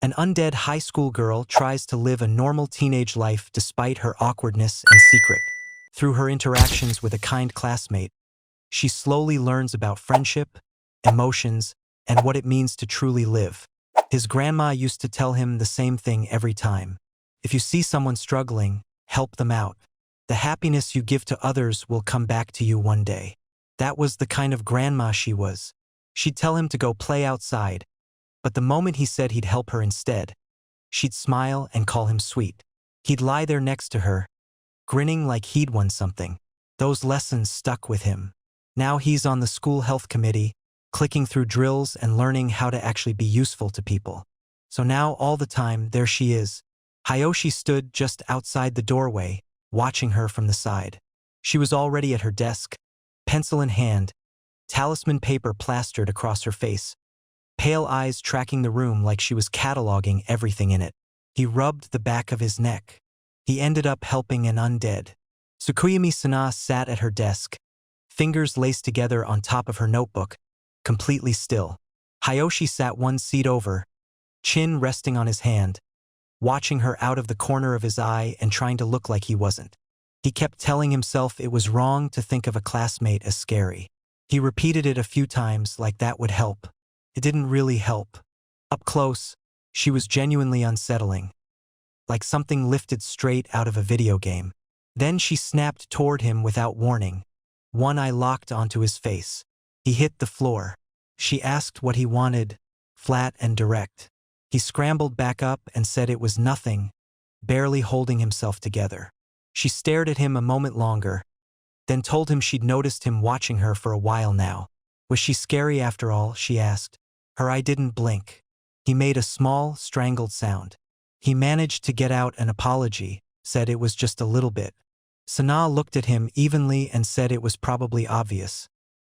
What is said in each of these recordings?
An undead high school girl tries to live a normal teenage life despite her awkwardness and secret. Through her interactions with a kind classmate, she slowly learns about friendship, emotions, and what it means to truly live. His grandma used to tell him the same thing every time. If you see someone struggling, help them out. The happiness you give to others will come back to you one day. That was the kind of grandma she was. She'd tell him to go play outside, but the moment he said he'd help her instead, she'd smile and call him sweet. He'd lie there next to her, grinning like he'd won something. Those lessons stuck with him. Now he's on the school health committee, clicking through drills and learning how to actually be useful to people. So now all the time, there she is. Hayashi stood just outside the doorway, watching her from the side. She was already at her desk, pencil in hand, talisman paper plastered across her face, pale eyes tracking the room like she was cataloging everything in it. He rubbed the back of his neck. He ended up helping an undead. Tsukuyumi-sana sat at her desk, fingers laced together on top of her notebook, completely still. Hayashi sat one seat over, chin resting on his hand, watching her out of the corner of his eye and trying to look like he wasn't. He kept telling himself it was wrong to think of a classmate as scary. He repeated it a few times like that would help. It didn't really help. Up close, she was genuinely unsettling, like something lifted straight out of a video game. Then she snapped toward him without warning. One eye locked onto his face. He hit the floor. She asked what he wanted, flat and direct. He scrambled back up and said it was nothing, barely holding himself together. She stared at him a moment longer, then told him she'd noticed him watching her for a while now. Was she scary after all, she asked. Her eye didn't blink. He made a small, strangled sound. He managed to get out an apology, said it was just a little bit. Sana looked at him evenly and said it was probably obvious,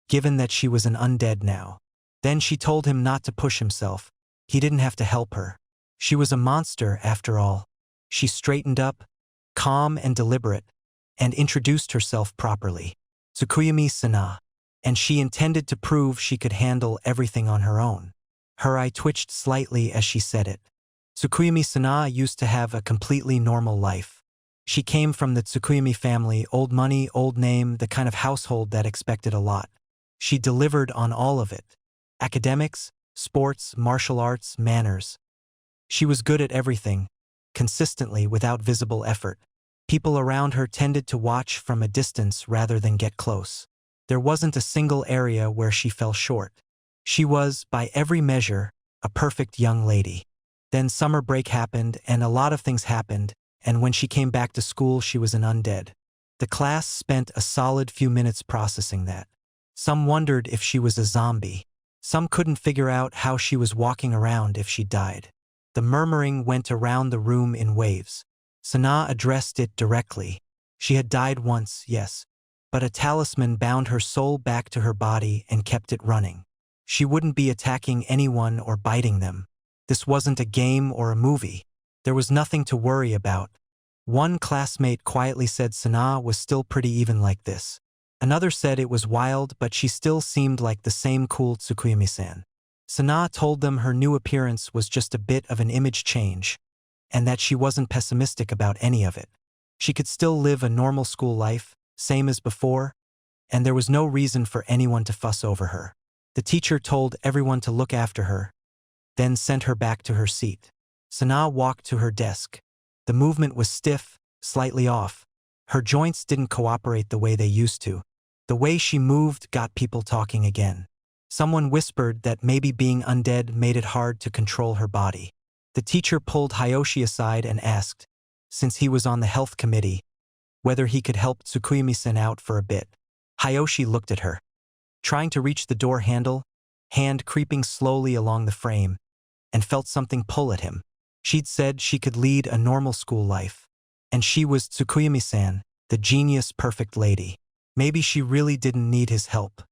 given that she was an undead now. Then she told him not to push himself. He didn't have to help her. She was a monster, after all. She straightened up, calm and deliberate, and introduced herself properly. Tsukuyumi-sana. And she intended to prove she could handle everything on her own. Her eye twitched slightly as she said it. Tsukuyumi-sana used to have a completely normal life. She came from the Tsukuyumi family, old money, old name, the kind of household that expected a lot. She delivered on all of it. Academics, sports, martial arts, manners. She was good at everything, consistently without visible effort. People around her tended to watch from a distance rather than get close. There wasn't a single area where she fell short. She was, by every measure, a perfect young lady. Then summer break happened and a lot of things happened, and when she came back to school she was an undead. The class spent a solid few minutes processing that. Some wondered if she was a zombie. Some couldn't figure out how she was walking around if she died. The murmuring went around the room in waves. Sana addressed it directly. She had died once, yes, but a talisman bound her soul back to her body and kept it running. She wouldn't be attacking anyone or biting them. This wasn't a game or a movie. There was nothing to worry about. One classmate quietly said Sana was still pretty even like this. Another said it was wild, but she still seemed like the same cool Tsukuyumi-san. Sana told them her new appearance was just a bit of an image change, and that she wasn't pessimistic about any of it. She could still live a normal school life, same as before, and there was no reason for anyone to fuss over her. The teacher told everyone to look after her, then sent her back to her seat. Sana walked to her desk. The movement was stiff, slightly off. Her joints didn't cooperate the way they used to. The way she moved got people talking again. Someone whispered that maybe being undead made it hard to control her body. The teacher pulled Hayashi aside and asked, since he was on the health committee, whether he could help Tsukuyumi-san out for a bit. Hayashi looked at her, trying to reach the door handle, hand creeping slowly along the frame, and felt something pull at him. She'd said she could lead a normal school life, and she was Tsukuyumi-san, the genius perfect lady. Maybe she really didn't need his help.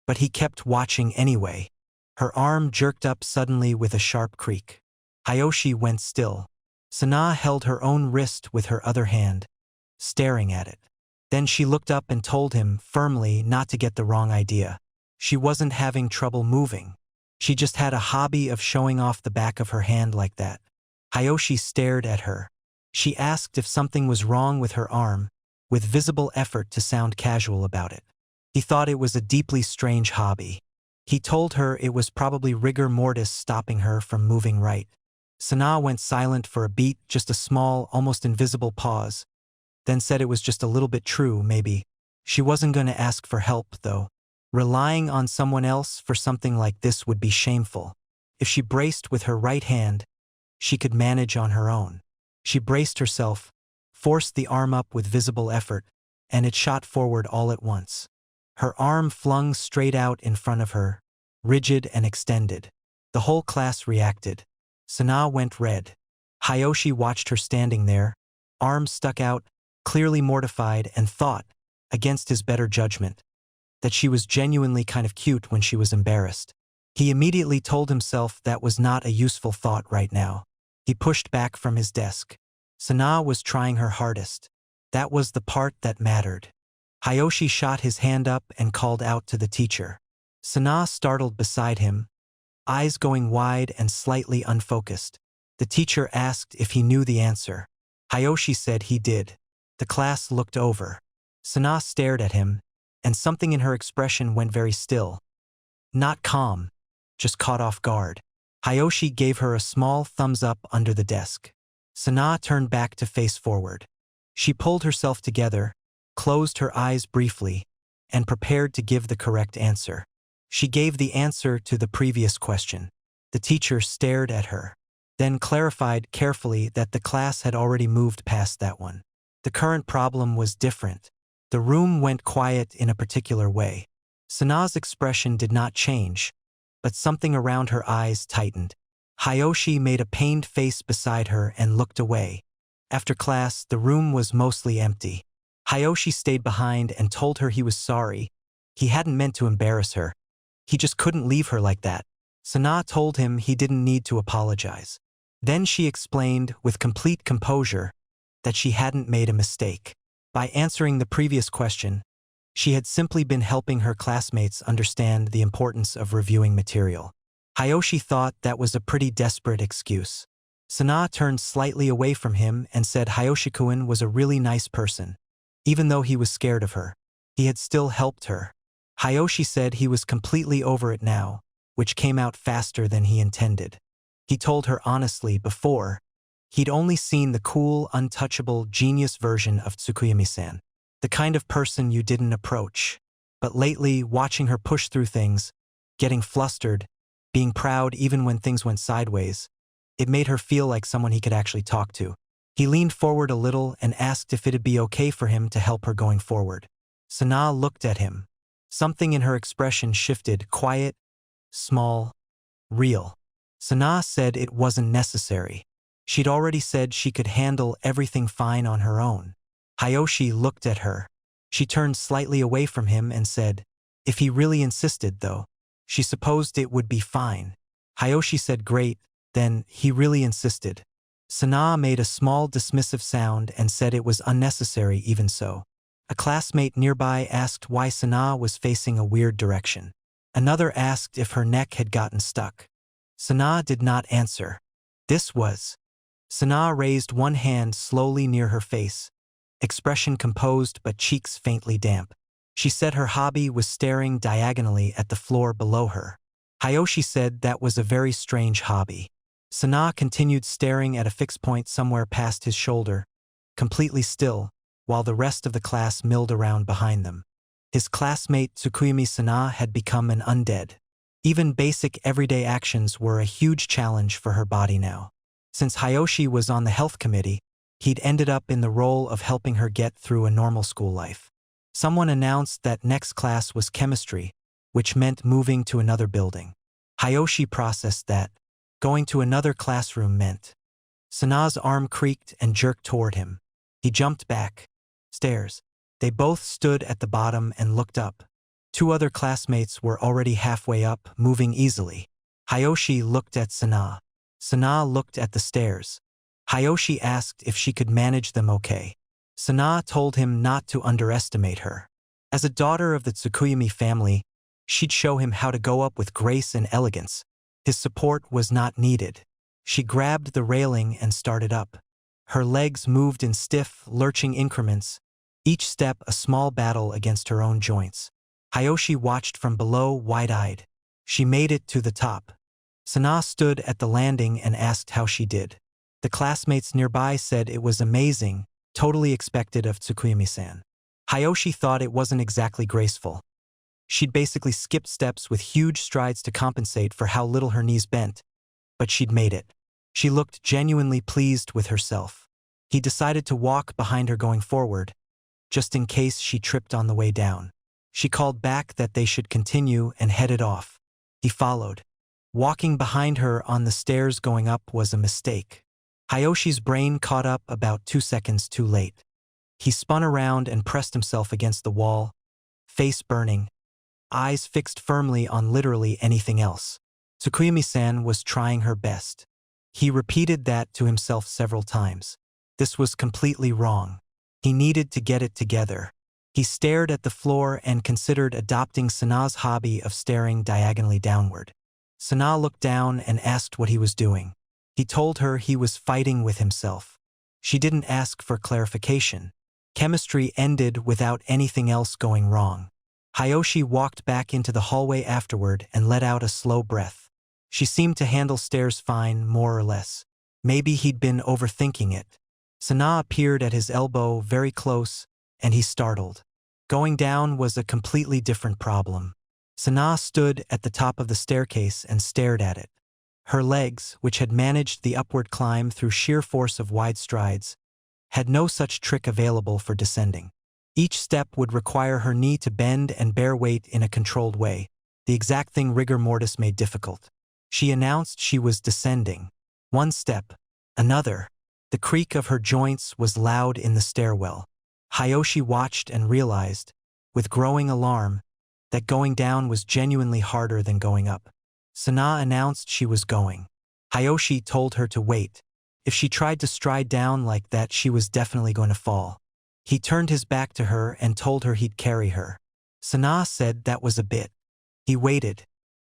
But he kept watching anyway. Her arm jerked up suddenly with a sharp creak. Hayashi went still. Sana held her own wrist with her other hand, staring at it. Then she looked up and told him firmly not to get the wrong idea. She wasn't having trouble moving. She just had a hobby of showing off the back of her hand like that. Hayoshi stared at her. She asked if something was wrong with her arm, with visible effort to sound casual about it. He thought it was a deeply strange hobby. He told her it was probably rigor mortis stopping her from moving right. Sana went silent for a beat, just a small, almost invisible pause, then said it was just a little bit true, maybe. She wasn't going to ask for help, though. Relying on someone else for something like this would be shameful. If she braced with her right hand, she could manage on her own. She braced herself, forced the arm up with visible effort, and it shot forward all at once. Her arm flung straight out in front of her, rigid and extended. The whole class reacted. Sana went red. Hayoshi watched her standing there, arms stuck out, clearly mortified, and thought, against his better judgment, that she was genuinely kind of cute when she was embarrassed. He immediately told himself that was not a useful thought right now. He pushed back from his desk. Sana was trying her hardest. That was the part that mattered. Hayoshi shot his hand up and called out to the teacher. Sana startled beside him, eyes going wide and slightly unfocused. The teacher asked if he knew the answer. Hayoshi said he did. The class looked over. Sana stared at him, and something in her expression went very still. Not calm, just caught off guard. Hayoshi gave her a small thumbs up under the desk. Sana turned back to face forward. She pulled herself together, closed her eyes briefly, and prepared to give the correct answer. She gave the answer to the previous question. The teacher stared at her, then clarified carefully that the class had already moved past that one. The current problem was different. The room went quiet in a particular way. Sana's expression did not change, but something around her eyes tightened. Hayoshi made a pained face beside her and looked away. After class, the room was mostly empty. Hayoshi stayed behind and told her he was sorry. He hadn't meant to embarrass her. He just couldn't leave her like that. Sana told him he didn't need to apologize. Then she explained, with complete composure, that she hadn't made a mistake. By answering the previous question, she had simply been helping her classmates understand the importance of reviewing material. Hayoshi thought that was a pretty desperate excuse. Sana turned slightly away from him and said Hayoshi-kun was a really nice person. Even though he was scared of her, he had still helped her. Hayoshi said he was completely over it now, which came out faster than he intended. He told her honestly before, he'd only seen the cool, untouchable, genius version of Tsukuyami-san, the kind of person you didn't approach. But lately, watching her push through things, getting flustered, being proud even when things went sideways, it made her feel like someone he could actually talk to. He leaned forward a little and asked if it'd be okay for him to help her going forward. Sana looked at him. Something in her expression shifted, quiet, small, real. Sana said it wasn't necessary. She'd already said she could handle everything fine on her own. Hayoshi looked at her. She turned slightly away from him and said, if he really insisted, though. She supposed it would be fine. Hayoshi said great, then he really insisted. Sana made a small dismissive sound and said it was unnecessary even so. A classmate nearby asked why Sana was facing a weird direction. Another asked if her neck had gotten stuck. Sana did not answer. This was. Sana raised one hand slowly near her face, expression composed but cheeks faintly damp. She said her hobby was staring diagonally at the floor below her. Hayoshi said that was a very strange hobby. Sana continued staring at a fixed point somewhere past his shoulder, completely still, while the rest of the class milled around behind them. His classmate Tsukuyami Sana had become an undead. Even basic everyday actions were a huge challenge for her body now. Since Hayoshi was on the health committee, he'd ended up in the role of helping her get through a normal school life. Someone announced that next class was chemistry, which meant moving to another building. Hayoshi processed that going to another classroom meant. Sana's arm creaked and jerked toward him. He jumped back. Stairs. They both stood at the bottom and looked up. Two other classmates were already halfway up, moving easily. Hayoshi looked at Sana. Sana looked at the stairs. Hayoshi asked if she could manage them okay. Sana told him not to underestimate her. As a daughter of the Tsukuyami family, she'd show him how to go up with grace and elegance. His support was not needed. She grabbed the railing and started up. Her legs moved in stiff, lurching increments, each step a small battle against her own joints. Hayashi watched from below, wide-eyed. She made it to the top. Sana stood at the landing and asked how she did. The classmates nearby said it was amazing, totally expected of Tsukuyami-san. Hayashi thought it wasn't exactly graceful. She'd basically skipped steps with huge strides to compensate for how little her knees bent, but she'd made it. She looked genuinely pleased with herself. He decided to walk behind her going forward, just in case she tripped on the way down. She called back that they should continue and headed off. He followed. Walking behind her on the stairs going up was a mistake. Hayashi's brain caught up about 2 seconds too late. He spun around and pressed himself against the wall, face burning, eyes fixed firmly on literally anything else. Tsukuyami-san was trying her best. He repeated that to himself several times. This was completely wrong. He needed to get it together. He stared at the floor and considered adopting Sana's hobby of staring diagonally downward. Sana looked down and asked what he was doing. He told her he was fighting with himself. She didn't ask for clarification. Chemistry ended without anything else going wrong. Hayashi walked back into the hallway afterward and let out a slow breath. She seemed to handle stairs fine, more or less. Maybe he'd been overthinking it. Sana appeared at his elbow, very close, and he startled. Going down was a completely different problem. Sana stood at the top of the staircase and stared at it. Her legs, which had managed the upward climb through sheer force of wide strides, had no such trick available for descending. Each step would require her knee to bend and bear weight in a controlled way, the exact thing rigor mortis made difficult. She announced she was descending. One step, another. The creak of her joints was loud in the stairwell. Hayashi watched and realized, with growing alarm, that going down was genuinely harder than going up. Sana announced she was going. Hayashi told her to wait. If she tried to stride down like that, she was definitely going to fall. He turned his back to her and told her he'd carry her. Sana said that was a bit. He waited.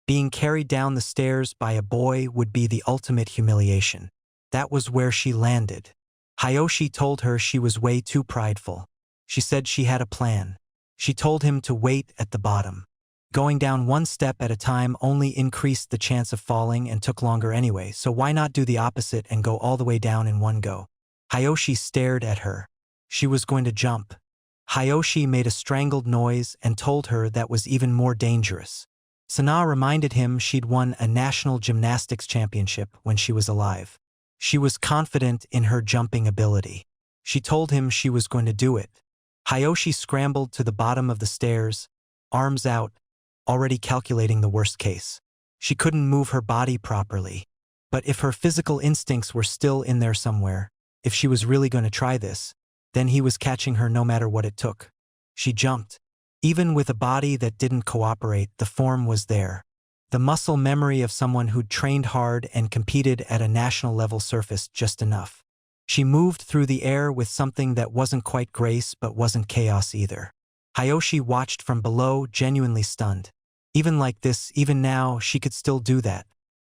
Being carried down the stairs by a boy would be the ultimate humiliation. That was where she landed. Hayashi told her she was way too prideful. She said she had a plan. She told him to wait at the bottom. Going down one step at a time only increased the chance of falling and took longer anyway, so why not do the opposite and go all the way down in one go? Hayashi stared at her. She was going to jump. Hayashi made a strangled noise and told her that was even more dangerous. Sana reminded him she'd won a national gymnastics championship when she was alive. She was confident in her jumping ability. She told him she was going to do it. Hayashi scrambled to the bottom of the stairs, arms out, already calculating the worst case. She couldn't move her body properly. But if her physical instincts were still in there somewhere, if she was really going to try this, then he was catching her no matter what it took. She jumped. Even with a body that didn't cooperate, the form was there. The muscle memory of someone who'd trained hard and competed at a national level surfaced just enough. She moved through the air with something that wasn't quite grace but wasn't chaos either. Hayashi watched from below, genuinely stunned. Even like this, even now, she could still do that.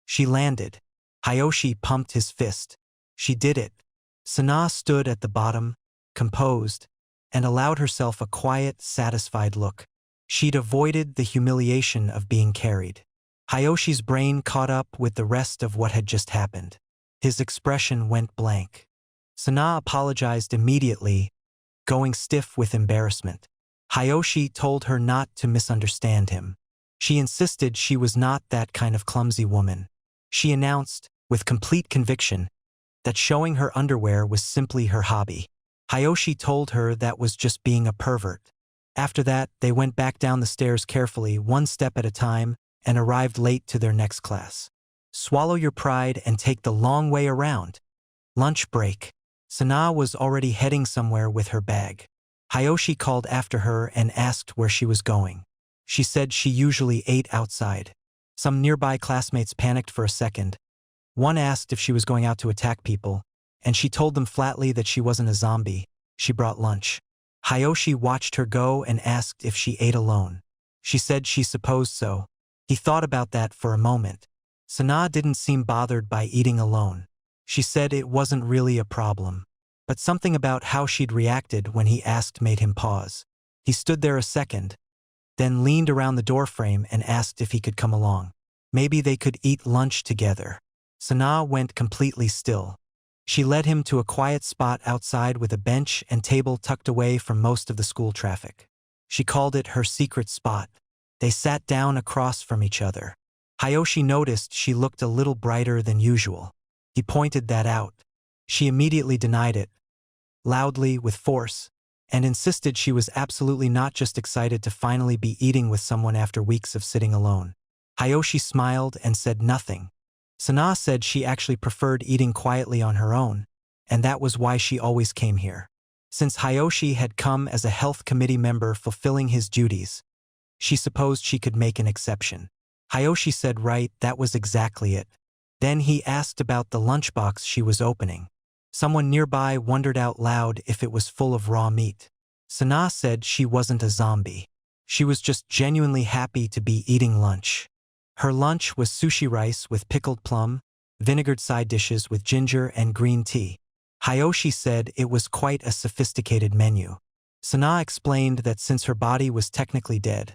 She landed. Hayashi pumped his fist. She did it. Sana stood at the bottom, composed, and allowed herself a quiet, satisfied look. She'd avoided the humiliation of being carried. Hayashi's brain caught up with the rest of what had just happened. His expression went blank. Sana apologized immediately, going stiff with embarrassment. Hayashi told her not to misunderstand him. She insisted she was not that kind of clumsy woman. She announced, with complete conviction, that showing her underwear was simply her hobby. Hayashi told her that was just being a pervert. After that, they went back down the stairs carefully, one step at a time, and arrived late to their next class. Swallow your pride and take the long way around. Lunch break. Sana was already heading somewhere with her bag. Hayashi called after her and asked where she was going. She said she usually ate outside. Some nearby classmates panicked for a second. One asked if she was going out to attack people, and she told them flatly that she wasn't a zombie. She brought lunch. Hayashi watched her go and asked if she ate alone. She said she supposed so. He thought about that for a moment. Sana didn't seem bothered by eating alone. She said it wasn't really a problem. But something about how she'd reacted when he asked made him pause. He stood there a second, then leaned around the doorframe and asked if he could come along. Maybe they could eat lunch together. Sana went completely still. She led him to a quiet spot outside with a bench and table tucked away from most of the school traffic. She called it her secret spot. They sat down across from each other. Hayashi noticed she looked a little brighter than usual. He pointed that out. She immediately denied it, loudly, with force, and insisted she was absolutely not just excited to finally be eating with someone after weeks of sitting alone. Hayashi smiled and said nothing. Sana said she actually preferred eating quietly on her own, and that was why she always came here. Since Hayashi had come as a health committee member fulfilling his duties, she supposed she could make an exception. Hayashi said right, that was exactly it. Then he asked about the lunchbox she was opening. Someone nearby wondered out loud if it was full of raw meat. Sana said she wasn't a zombie. She was just genuinely happy to be eating lunch. Her lunch was sushi rice with pickled plum, vinegared side dishes with ginger and green tea. Hayashi said it was quite a sophisticated menu. Sana explained that since her body was technically dead,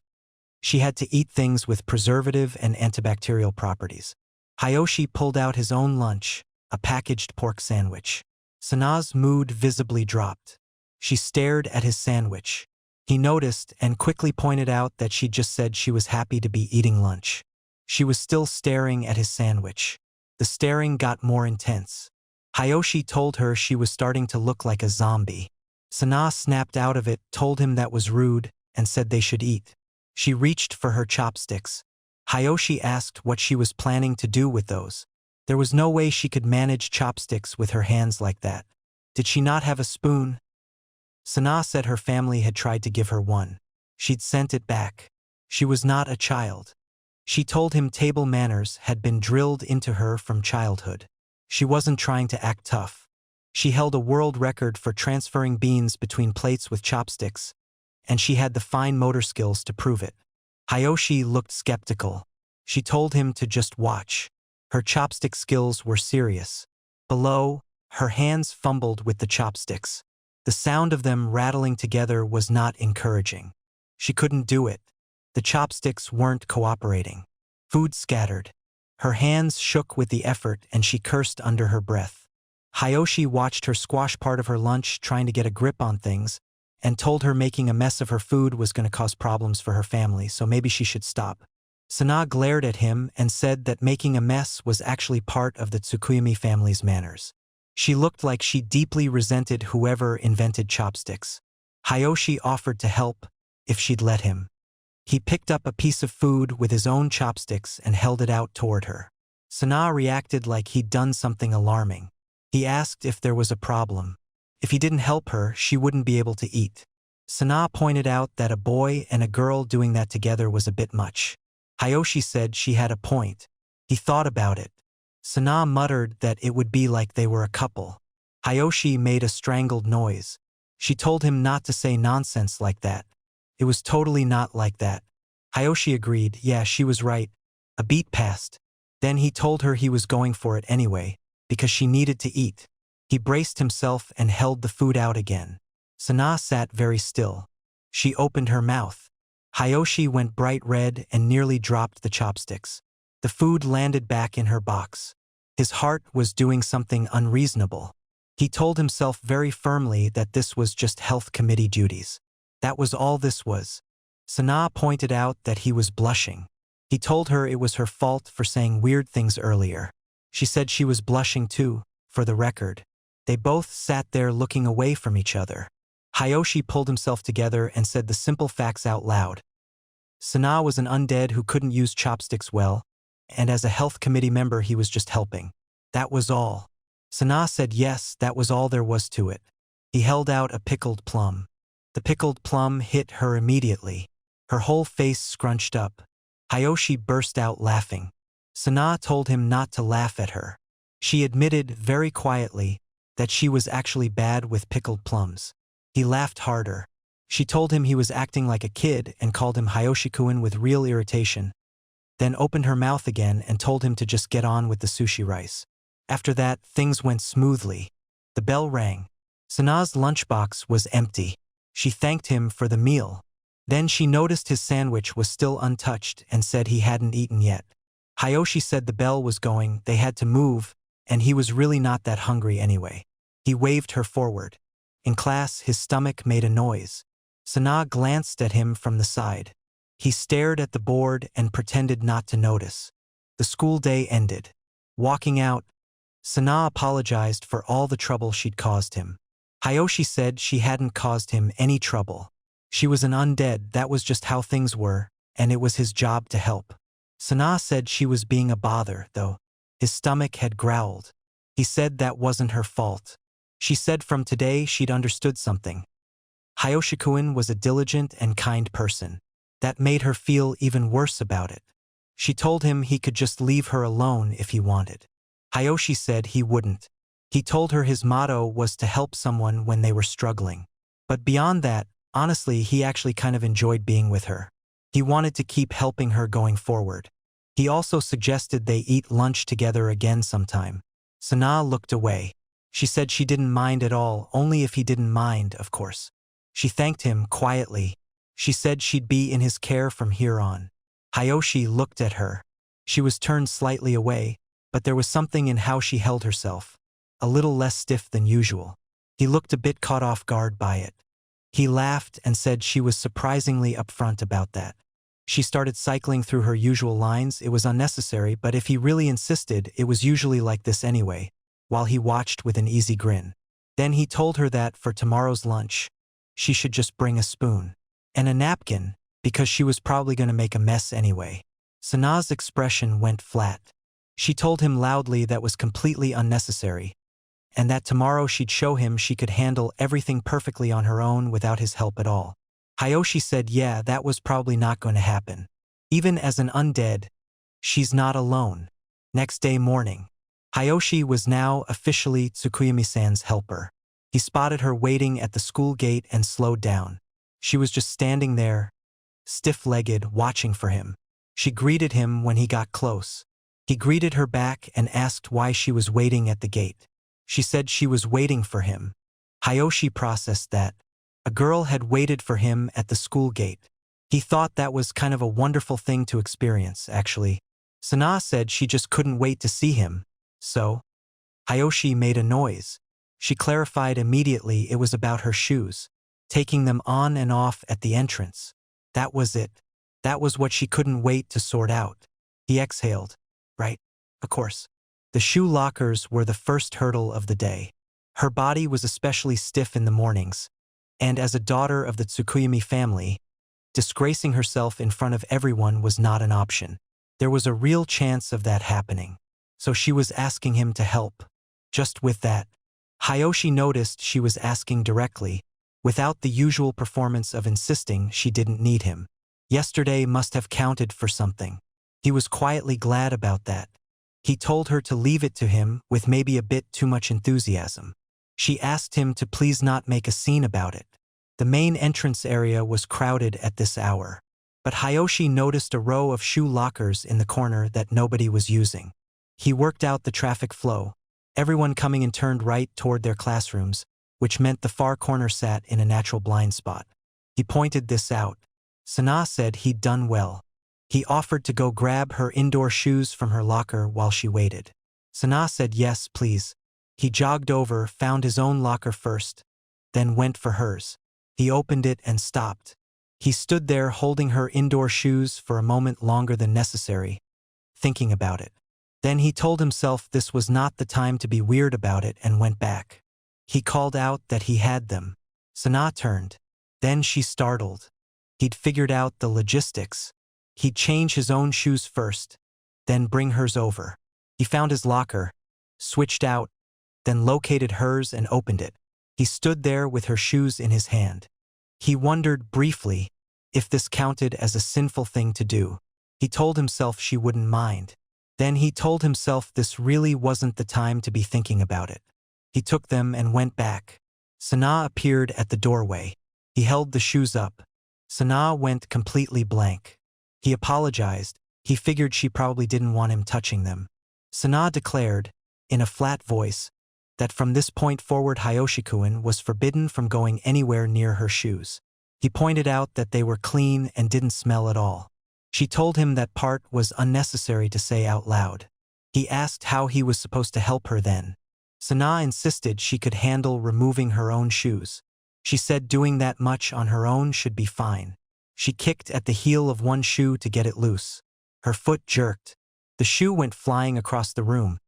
she had to eat things with preservative and antibacterial properties. Hayashi pulled out his own lunch, a packaged pork sandwich. Sana's mood visibly dropped. She stared at his sandwich. He noticed and quickly pointed out that she'd just said she was happy to be eating lunch. She was still staring at his sandwich. The staring got more intense. Hayashi told her she was starting to look like a zombie. Sana snapped out of it, told him that was rude, and said they should eat. She reached for her chopsticks. Hayashi asked what she was planning to do with those. There was no way she could manage chopsticks with her hands like that. Did she not have a spoon? Sana said her family had tried to give her one. She'd sent it back. She was not a child. She told him table manners had been drilled into her from childhood. She wasn't trying to act tough. She held a world record for transferring beans between plates with chopsticks, and she had the fine motor skills to prove it. Hayashi looked skeptical. She told him to just watch. Her chopstick skills were serious. Below, her hands fumbled with the chopsticks. The sound of them rattling together was not encouraging. She couldn't do it. The chopsticks weren't cooperating. Food scattered. Her hands shook with the effort and she cursed under her breath. Hayashi watched her squash part of her lunch trying to get a grip on things and told her making a mess of her food was going to cause problems for her family, so maybe she should stop. Sana glared at him and said that making a mess was actually part of the Tsukuyami family's manners. She looked like she deeply resented whoever invented chopsticks. Hayashi offered to help if she'd let him. He picked up a piece of food with his own chopsticks and held it out toward her. Sana reacted like he'd done something alarming. He asked if there was a problem. If he didn't help her, she wouldn't be able to eat. Sana pointed out that a boy and a girl doing that together was a bit much. Hayashi said she had a point. He thought about it. Sana muttered that it would be like they were a couple. Hayashi made a strangled noise. She told him not to say nonsense like that. It was totally not like that. Hayashi agreed, yeah, she was right. A beat passed. Then he told her he was going for it anyway, because she needed to eat. He braced himself and held the food out again. Sana sat very still. She opened her mouth. Hayashi went bright red and nearly dropped the chopsticks. The food landed back in her box. His heart was doing something unreasonable. He told himself very firmly that this was just health committee duties. That was all this was. Sana pointed out that he was blushing. He told her it was her fault for saying weird things earlier. She said she was blushing too, for the record. They both sat there looking away from each other. Hayashi pulled himself together and said the simple facts out loud. Sana was an undead who couldn't use chopsticks well, and as a health committee member he was just helping. That was all. Sana said yes, that was all there was to it. He held out a pickled plum. The pickled plum hit her immediately. Her whole face scrunched up. Hayashi burst out laughing. Sana told him not to laugh at her. She admitted very quietly that she was actually bad with pickled plums. He laughed harder. She told him he was acting like a kid and called him Hayashi-kun with real irritation. then opened her mouth again and told him to just get on with the sushi rice. After that, things went smoothly. The bell rang. Sana's lunchbox was empty. She thanked him for the meal. Then she noticed his sandwich was still untouched and said he hadn't eaten yet. Hayashi said the bell was going, they had to move, and he was really not that hungry anyway. He waved her forward. In class, his stomach made a noise. Sana glanced at him from the side. He stared at the board and pretended not to notice. The school day ended. Walking out, Sana apologized for all the trouble she'd caused him. Hayashi said she hadn't caused him any trouble. She was an undead, that was just how things were, and it was his job to help. Sana said she was being a bother, though. His stomach had growled. He said that wasn't her fault. She said from today she'd understood something. Hayashi-kun was a diligent and kind person. That made her feel even worse about it. She told him he could just leave her alone if he wanted. Hayashi said he wouldn't. He told her his motto was to help someone when they were struggling. But beyond that, honestly, he actually kind of enjoyed being with her. He wanted to keep helping her going forward. He also suggested they eat lunch together again sometime. Sana looked away. She said she didn't mind at all, only if he didn't mind, of course. She thanked him quietly. She said she'd be in his care from here on. Hayashi looked at her. She was turned slightly away, but there was something in how she held herself. A little less stiff than usual. He looked a bit caught off guard by it. He laughed and said she was surprisingly upfront about that. She started cycling through her usual lines. It was unnecessary, but if he really insisted, it was usually like this anyway, while he watched with an easy grin. Then he told her that for tomorrow's lunch, she should just bring a spoon and a napkin, because she was probably going to make a mess anyway. Sana's expression went flat. She told him loudly that was completely unnecessary, and that tomorrow she'd show him she could handle everything perfectly on her own without his help at all. Hayashi said yeah, that was probably not going to happen. Even as an undead, she's not alone. Next day morning, Hayashi was now officially Tsukuyumi-san's helper. He spotted her waiting at the school gate and slowed down. She was just standing there, stiff-legged, watching for him. She greeted him when he got close. He greeted her back and asked why she was waiting at the gate. She said she was waiting for him. Hayashi processed that. A girl had waited for him at the school gate. He thought that was kind of a wonderful thing to experience, actually. Sana said she just couldn't wait to see him. So? Hayashi made a noise. She clarified immediately it was about her shoes. Taking them on and off at the entrance. That was it. That was what she couldn't wait to sort out. He exhaled. Right, of course. The shoe lockers were the first hurdle of the day. Her body was especially stiff in the mornings, and as a daughter of the Tsukuyumi family, disgracing herself in front of everyone was not an option. There was a real chance of that happening, so she was asking him to help. Just with that, Hayashi noticed she was asking directly, without the usual performance of insisting she didn't need him. Yesterday must have counted for something. He was quietly glad about that. He told her to leave it to him with maybe a bit too much enthusiasm. She asked him to please not make a scene about it. The main entrance area was crowded at this hour, but Hayashi noticed a row of shoe lockers in the corner that nobody was using. He worked out the traffic flow, everyone coming and turned right toward their classrooms, which meant the far corner sat in a natural blind spot. He pointed this out. Sana said he'd done well. He offered to go grab her indoor shoes from her locker while she waited. Sana said yes, please. He jogged over, found his own locker first, then went for hers. He opened it and stopped. He stood there holding her indoor shoes for a moment longer than necessary, thinking about it. Then he told himself this was not the time to be weird about it and went back. He called out that he had them. Sana turned. Then she startled. He'd figured out the logistics. He'd change his own shoes first, then bring hers over. He found his locker, switched out, then located hers and opened it. He stood there with her shoes in his hand. He wondered briefly if this counted as a sinful thing to do. He told himself she wouldn't mind. Then he told himself this really wasn't the time to be thinking about it. He took them and went back. Sana appeared at the doorway. He held the shoes up. Sana went completely blank. He apologized. He figured she probably didn't want him touching them. Sana declared, in a flat voice, that from this point forward Hayoshi-kun was forbidden from going anywhere near her shoes. He pointed out that they were clean and didn't smell at all. She told him that part was unnecessary to say out loud. He asked how he was supposed to help her then. Sana insisted she could handle removing her own shoes. She said doing that much on her own should be fine. She kicked at the heel of one shoe to get it loose. Her foot jerked. The shoe went flying across the room,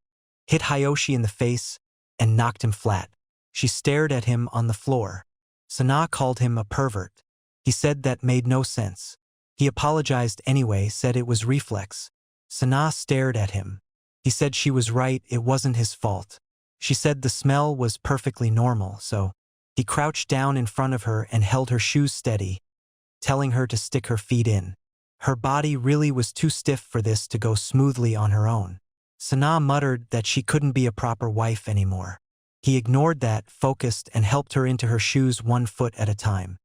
hit Hayoshi in the face, and knocked him flat. She stared at him on the floor. Sana called him a pervert. He said that made no sense. He apologized anyway, said it was reflex. Sana stared at him. He said she was right, it wasn't his fault. She said the smell was perfectly normal, so he crouched down in front of her and held her shoes steady, telling her to stick her feet in. Her body really was too stiff for this to go smoothly on her own. Sana muttered that she couldn't be a proper wife anymore. He ignored that, focused, and helped her into her shoes 1 foot at a time.